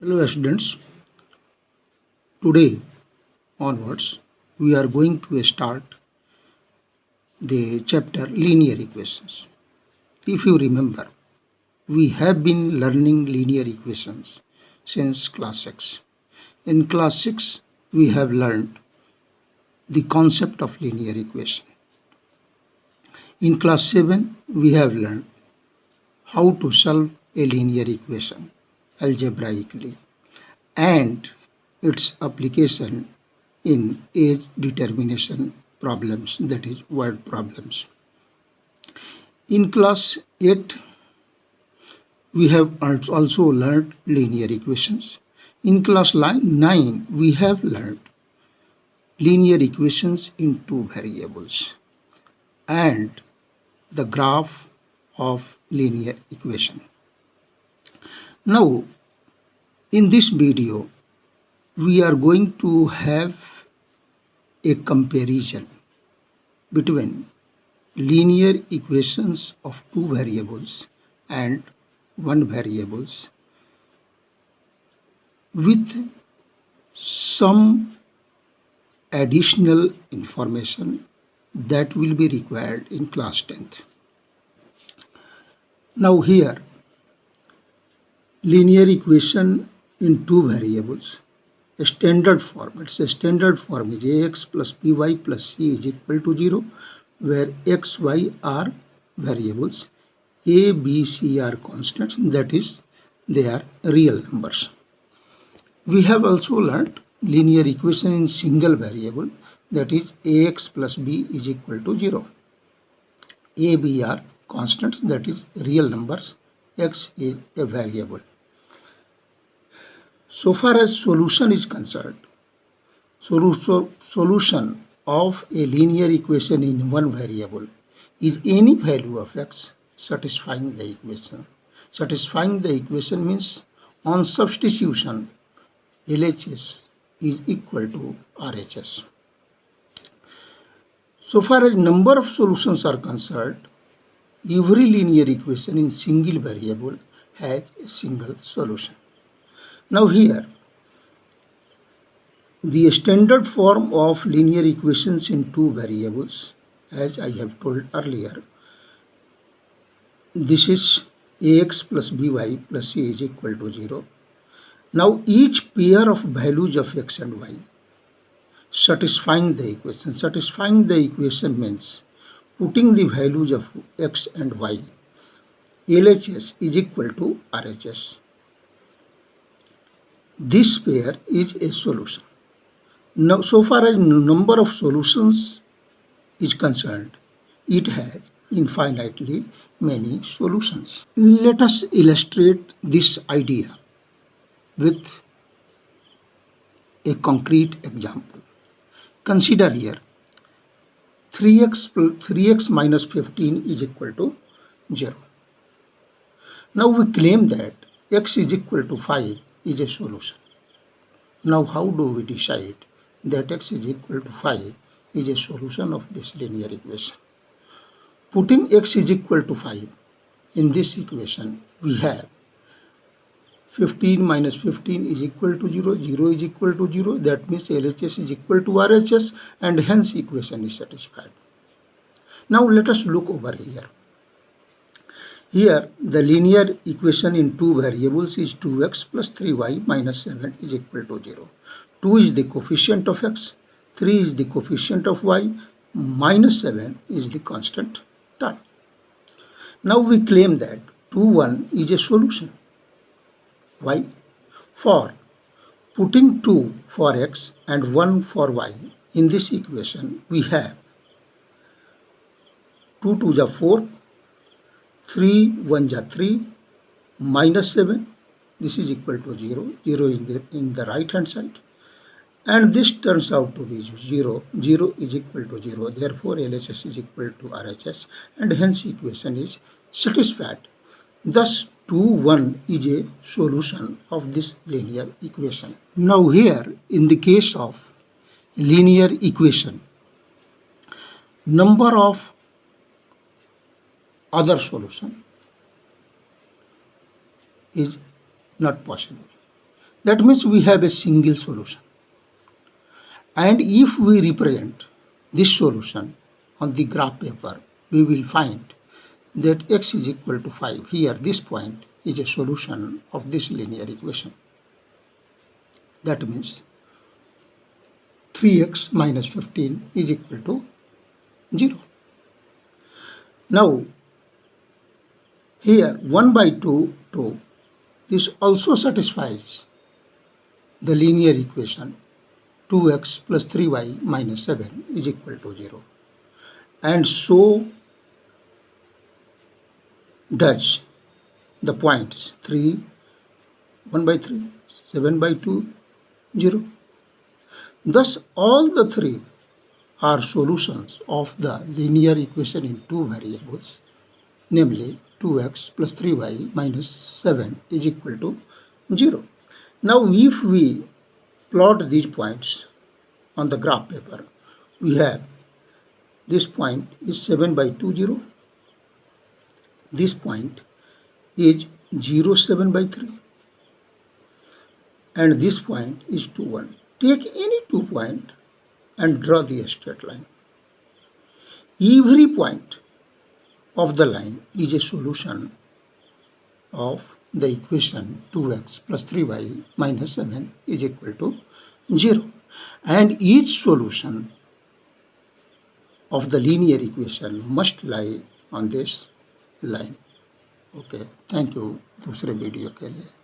Hello students, today onwards we are going to start the chapter linear equations. If you remember, we have been learning linear equations since class 6. In class 6 we have learned the concept of linear equation. In class 7 we have learned how to solve a linear equation algebraically and its application in age determination problems, that is word problems. In class 8 we have also learned linear equations. In class 9 we have learned linear equations in two variables and the graph of linear equation. Now in this video we are going to have a comparison between linear equations of two variables and one variables with some additional information that will be required in class 10th. Now here linear equation in two variables, a standard form. It's a standard form is ax plus by plus c is equal to 0, where x, y are variables, a, b, c are constants, that is, they are real numbers. We have also learnt linear equation in single variable, that is ax plus b is equal to 0. A, b are constants, that is real numbers, x is a variable. So far as solution is concerned, solution of a linear equation in one variable is any value of x satisfying the equation. Satisfying the equation means on substitution LHS is equal to RHS. So far as number of solutions are concerned, every linear equation in single variable has a single solution. Now here, the standard form of linear equations in two variables, as I have told earlier, this is ax plus by plus c is equal to 0. Now each pair of values of x and y satisfying the equation. Satisfying the equation means putting the values of x and y, LHS is equal to RHS. This pair is a solution. Now, so far as number of solutions is concerned, it has infinitely many solutions. Let us illustrate this idea with a concrete example. Consider here 3x minus 15 is equal to 0. Now we claim that x is equal to 5 is a solution. Now how do we decide that x is equal to 5 is a solution of this linear equation? Putting x is equal to 5 in this equation, we have 15 minus 15 is equal to 0, 0 is equal to 0, that means LHS is equal to RHS, and hence equation is satisfied. Now let us look over here. Here the linear equation in two variables is 2x plus 3y minus 7 is equal to 0. 2 is the coefficient of x, 3 is the coefficient of y, minus 7 is the constant term. Now we claim that 2, 1 is a solution. Why? For putting 2 for x and 1 for y in this equation, we have 2 2 is 4, 3 1 is 3, minus 7, this is equal to 0, 0 in the right hand side, and this turns out to be 0, 0 is equal to 0, therefore LHS is equal to RHS, and hence equation is satisfied. Thus 2, 1 is a solution of this linear equation. Now here in the case of linear equation, number of other solution is not possible. That means we have a single solution. And if we represent this solution on the graph paper, we will find that x is equal to 5. Here, this point is a solution of this linear equation. That means 3x minus 15 is equal to 0. Now, here 1 by 2, this also satisfies the linear equation 2x plus 3y minus 7 is equal to 0. And so does the points 3, 1 by 3, 7 by 2, 0. Thus, all the three are solutions of the linear equation in two variables, namely 2x plus 3y minus 7 is equal to 0. Now, if we plot these points on the graph paper, we have this point is 7 by 2, 0. This point is 0, 7 by 3. And this point is 2, 1. Take any 2 points and draw the straight line. Every point of the line is a solution of the equation 2x plus 3y minus 7 is equal to 0. And each solution of the linear equation must lie on this line. Okay, thank you. दूसरे video के लिए